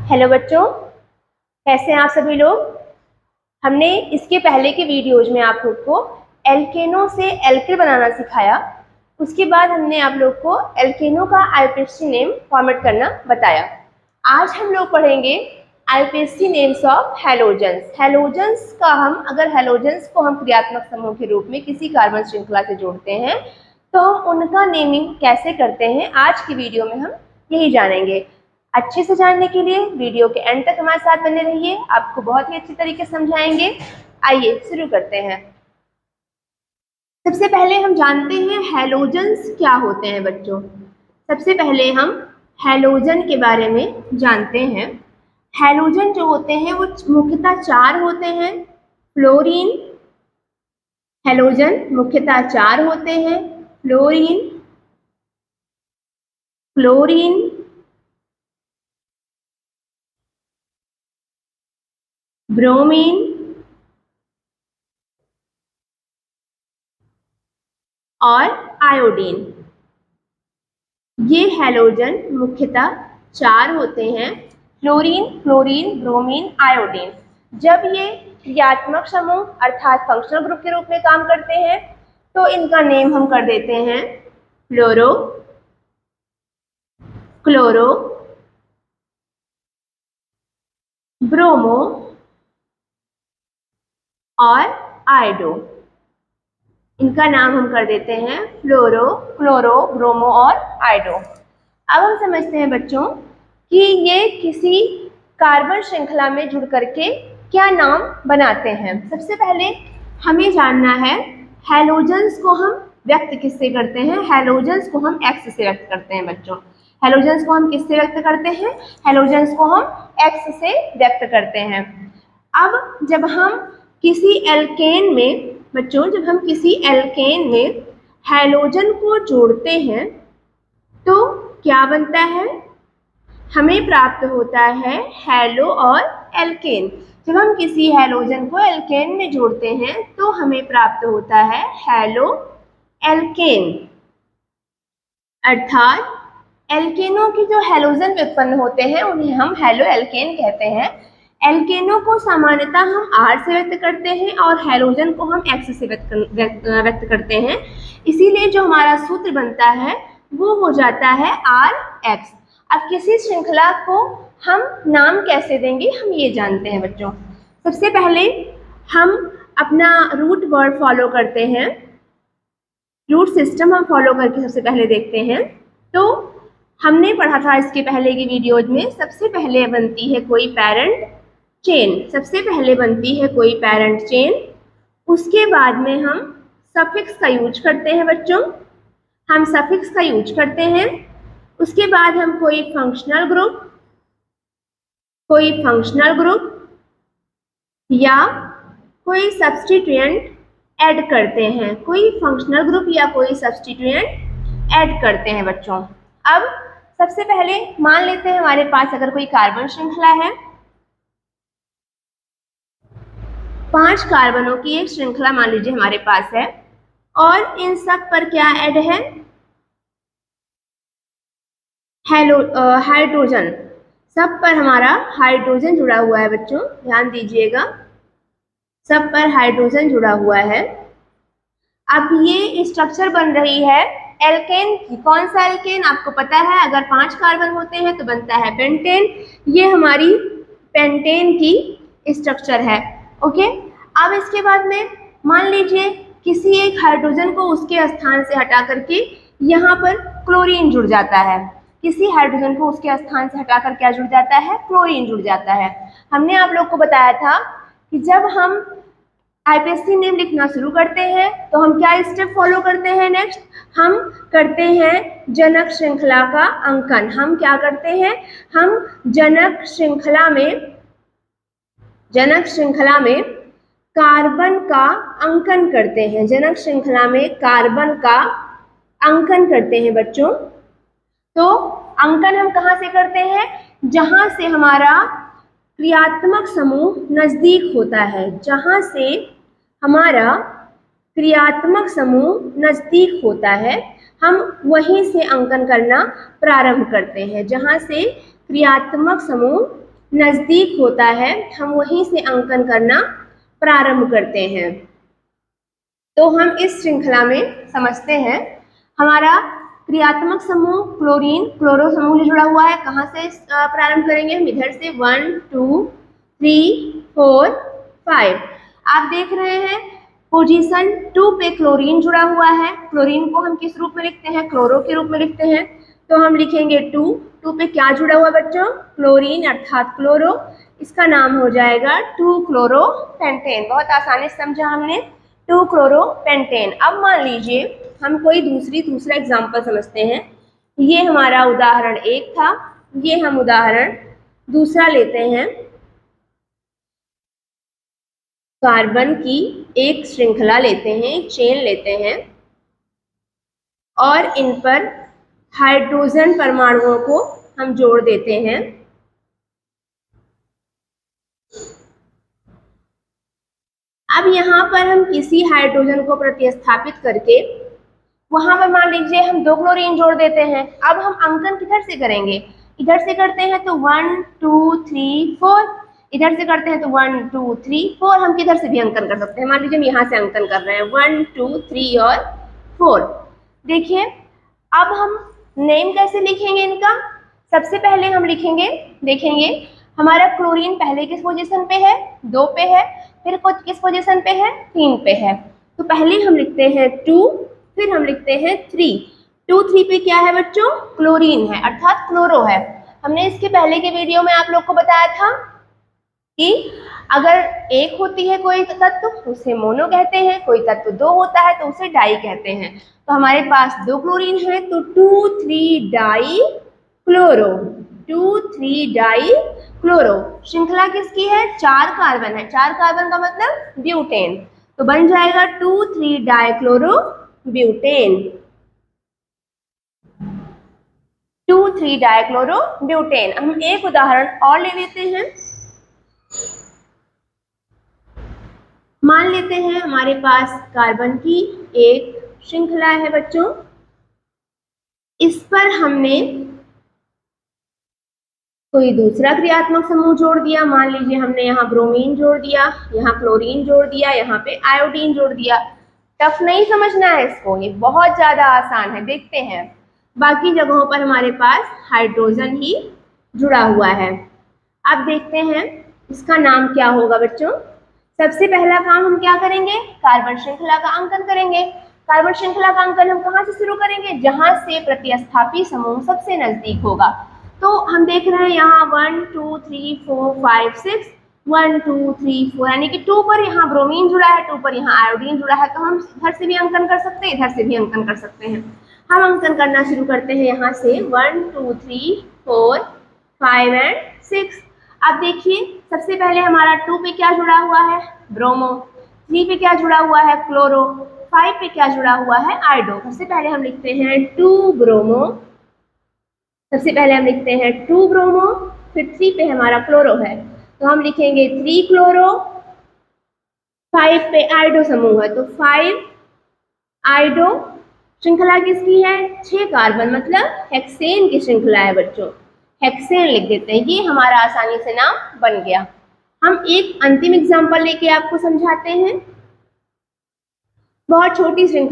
Hello बच्चों, कैसे हैं आप सभी लोग। हमने इसके पहले के वीडियोज में आप लोग को एल्केनो से एल्किल बनाना सिखाया। उसके बाद हमने आप लोग को एल्केनो का आईपीएससी नेम फॉर्मेट करना बताया। आज हम लोग पढ़ेंगे IPSC names of halogens. Halogens का अगर हैलोजेंस को हम क्रियात्मक समूह के रूप में किसी कार्बन श्रृंखला से जोड़ते हैं तो हम उनका नेमिंग कैसे करते हैं, आज की वीडियो में हम यही जानेंगे। अच्छे से जानने के लिए वीडियो के एंड तक हमारे साथ बने रहिए, आपको बहुत ही अच्छी तरीके से समझाएंगे। आइए शुरू करते हैं। सबसे पहले हम जानते हैं हैलोजेंस क्या होते हैं बच्चों। सबसे पहले हम हैलोजन के बारे में जानते हैं। हैलोजन जो होते हैं वो मुख्यतः 4 होते हैं। फ्लोरीन, हैलोजन मुख्यतः 4 होते हैं। फ्लोरीन, क्लोरीन, ब्रोमीन और आयोडीन। ये हैलोजन मुख्यतः 4 होते हैं। Fluorine, chlorine, bromine, iodine. जब ये क्रियात्मक समूह अर्थात फंक्शनल ग्रुप के रूप में काम करते हैं तो इनका नेम हम कर देते हैं फ्लोरो, क्लोरो, ब्रोमो और आयोडो। इनका नाम हम कर देते हैं फ्लोरो, क्लोरो, ब्रोमो और आयोडो। अब हम समझते हैं बच्चों कि ये किसी कार्बन श्रृंखला में जुड़ करके क्या नाम बनाते हैं। सबसे पहले हमें जानना है हैलोजेंस को हम व्यक्त किससे करते हैं। हैलोजेंस को हम एक्स से व्यक्त करते हैं बच्चों। हैलोजेंस को हम किससे व्यक्त करते हैं? हैलोजेंस को हम एक्स से व्यक्त करते हैं। अब जब हम किसी एल्केन में बच्चों, जब हम किसी एल्केन में हैलोजन को जोड़ते हैं तो क्या बनता है? हमें प्राप्त होता है हैलो और एल्केन। जब हम किसी हैलोजन को एल्केन में जोड़ते हैं तो हमें प्राप्त होता है हैलो एल्केन। अर्थात एल्केनों की जो हैलोजन उत्पन्न होते हैं उन्हें हम हैलो एल्केन कहते हैं। एल्केनों को सामान्यतः हम R से व्यक्त करते हैं और हैलोजन को हम X से व्यक्त करते हैं। इसीलिए जो हमारा सूत्र बनता है वो हो जाता है RX। अब किसी श्रृंखला को हम नाम कैसे देंगे हम ये जानते हैं बच्चों। सबसे पहले हम अपना रूट वर्ड फॉलो करते हैं। रूट सिस्टम हम फॉलो करके सबसे पहले देखते हैं। तो हमने पढ़ा था इसके पहले की वीडियोज में, सबसे पहले बनती है कोई पेरेंट चेन। सबसे पहले बनती है कोई पेरेंट चेन, उसके बाद में हम सफिक्स का यूज करते हैं बच्चों। हम सफिक्स का यूज करते हैं। उसके बाद हम कोई फंक्शनल ग्रुप या कोई सब्स्टिट्यूएंट ऐड करते हैं। कोई फंक्शनल ग्रुप या कोई सब्स्टिट्यूएंट ऐड करते हैं बच्चों। अब सबसे पहले मान लेते हैं हमारे पास अगर कोई कार्बन श्रृंखला है, 5 कार्बनों की एक श्रृंखला मान लीजिए हमारे पास है और इन सब पर क्या ऐड है? हाइड्रोजन। सब पर हमारा हाइड्रोजन जुड़ा हुआ है बच्चों, ध्यान दीजिएगा, सब पर हाइड्रोजन जुड़ा हुआ है। अब ये स्ट्रक्चर बन रही है एल्केन की। कौन सा एल्केन? आपको पता है, अगर 5 कार्बन होते हैं तो बनता है पेंटेन। ये हमारी पेंटेन की स्ट्रक्चर है। ओके, अब इसके बाद में मान लीजिए किसी एक हाइड्रोजन को उसके स्थान से हटा करके यहाँ पर क्लोरीन जुड़ जाता है। किसी हाइड्रोजन को उसके स्थान से हटाकर क्या जुड़ जाता है? क्लोरीन जुड़ जाता है। हमने आप लोग को बताया था कि जब हम आईपीएससी नेम लिखना शुरू करते हैं तो हम क्या स्टेप फॉलो करते हैं? नेक्स्ट हम करते हैं जनक श्रृंखला का अंकन। हम क्या करते हैं? हम जनक श्रृंखला में कार्बन का अंकन करते हैं। जनक श्रृंखला में कार्बन का अंकन करते हैं बच्चों। तो अंकन हम कहाँ से करते हैं? जहां से हमारा क्रियात्मक समूह नजदीक होता है। जहां से हमारा क्रियात्मक समूह नजदीक होता है हम वहीं से अंकन करना प्रारंभ करते हैं। जहां से क्रियात्मक समूह नजदीक होता है हम वहीं से अंकन करना प्रारंभ करते हैं। तो हम इस श्रृंखला में समझते हैं हमारा क्रियात्मक समूह क्लोरीन क्लोरो समूह से जुड़ा हुआ है। कहाँ से प्रारंभ करेंगे हम? इधर से 1 2 3 4 5। आप देख रहे हैं पोजीशन 2 पे क्लोरीन जुड़ा हुआ है। क्लोरीन को हम किस रूप में लिखते हैं? क्लोरो के रूप में लिखते हैं। तो हम लिखेंगे 2 पे क्या जुड़ा हुआ बच्चों? क्लोरीन अर्थात क्लोरो। इसका नाम हो जाएगा 2-क्लोरोपेंटेन। बहुत आसानी से समझा हमने, 2-क्लोरोपेंटेन। अब मान लीजिए हम कोई दूसरा एग्जाम्पल समझते हैं। ये हमारा उदाहरण 1 था, ये हम उदाहरण दूसरा लेते हैं। कार्बन की एक श्रृंखला लेते हैं, एक चेन लेते हैं और इन पर हाइड्रोजन परमाणुओं को हम जोड़ देते हैं। अब यहाँ पर हम किसी हाइड्रोजन को प्रतिस्थापित करके वहां पर मान लीजिए हम 2 क्लोरीन जोड़ देते हैं। अब हम अंकन किधर से करेंगे? इधर से करते हैं तो 1 2 3 4, इधर से करते हैं तो 1 2 3 4। हम किधर से भी अंकन कर सकते हैं। मान लीजिए हम यहाँ से अंकन कर रहे हैं 1 2 3 और 4। देखिए अब हम नेम कैसे लिखेंगे इनका? सबसे पहले हम लिखेंगे, देखेंगे हमारा क्लोरीन पहले किस पोजीशन पे है? 2 पे है। फिर किस पोजीशन पे है? 3 पे है। तो पहले हम लिखते हैं 2, फिर हम लिखते हैं 3। 2 3 पे क्या है बच्चों? क्लोरीन है अर्थात क्लोरो है। हमने इसके पहले के वीडियो में आप लोग को बताया था कि अगर एक होती है कोई तत्व तो उसे मोनो कहते हैं, कोई तत्व 2 होता है तो उसे डाई कहते हैं। तो हमारे पास 2 क्लोरीन है तो 2 3 डाई क्लोरो, 2 3 डाई क्लोरो। श्रृंखला किसकी है? 4 कार्बन है। 4 कार्बन का मतलब ब्यूटेन। तो बन जाएगा 2 3 die chloro butane, 2 3 die chloro butane. हम एक उदाहरण और ले लेते हैं। मान लेते हैं हमारे पास कार्बन की एक श्रृंखला है बच्चों, इस पर हमने कोई दूसरा क्रियात्मक समूह जोड़ दिया। मान लीजिए हमने यहाँ ब्रोमीन जोड़ दिया, यहाँ क्लोरीन जोड़ दिया, यहाँ पे आयोडीन जोड़ दिया। टफ नहीं समझना है इसको, ये बहुत ज्यादा आसान है। देखते हैं बाकी जगहों पर हमारे पास हाइड्रोजन ही जुड़ा हुआ है। अब देखते हैं इसका नाम क्या होगा बच्चों। सबसे पहला काम हम क्या करेंगे? कार्बन श्रृंखला का अंकन करेंगे। कार्बन श्रृंखला का अंकन हम कहाँ से शुरू करेंगे? जहां से प्रतिस्थापी समूह सबसे नजदीक होगा। तो हम देख रहे हैं यहाँ 1 2 3 4 5 6, 1 2 3 4, यानी कि 2 पर यहाँ ब्रोमीन जुड़ा है, 2 पर यहाँ आयोडीन जुड़ा है। तो हम इधर से भी अंकन कर सकते हैं, इधर से भी अंकन कर सकते हैं। हम अंकन करना शुरू करते हैं यहाँ से 1 2 3 4 5 एंड 6। अब देखिए सबसे पहले हमारा 2 पे क्या जुड़ा हुआ है? ब्रोमो। 3 पे क्या जुड़ा हुआ है? क्लोरो। 5 पे क्या जुड़ा हुआ है? आयोडो। सबसे पहले हम लिखते हैं 2 ब्रोमो, सबसे पहले हम लिखते हैं 2 ब्रोमो, फिर 3 पे हमारा क्लोरो है तो हम लिखेंगे 3 क्लोरो। 5 पे आयोडो समूह है तो 5 आयोडो। श्रृंखला किसकी है? 6 कार्बन, मतलब हेक्सेन की श्रृंखला है बच्चों। हेक्सेन लिख देते हैं, ये हमारा आसानी से नाम बन गया। हम एक अंतिम एग्जाम्पल लेके आपको समझाते हैं। बहुत छोटी श्रृंखला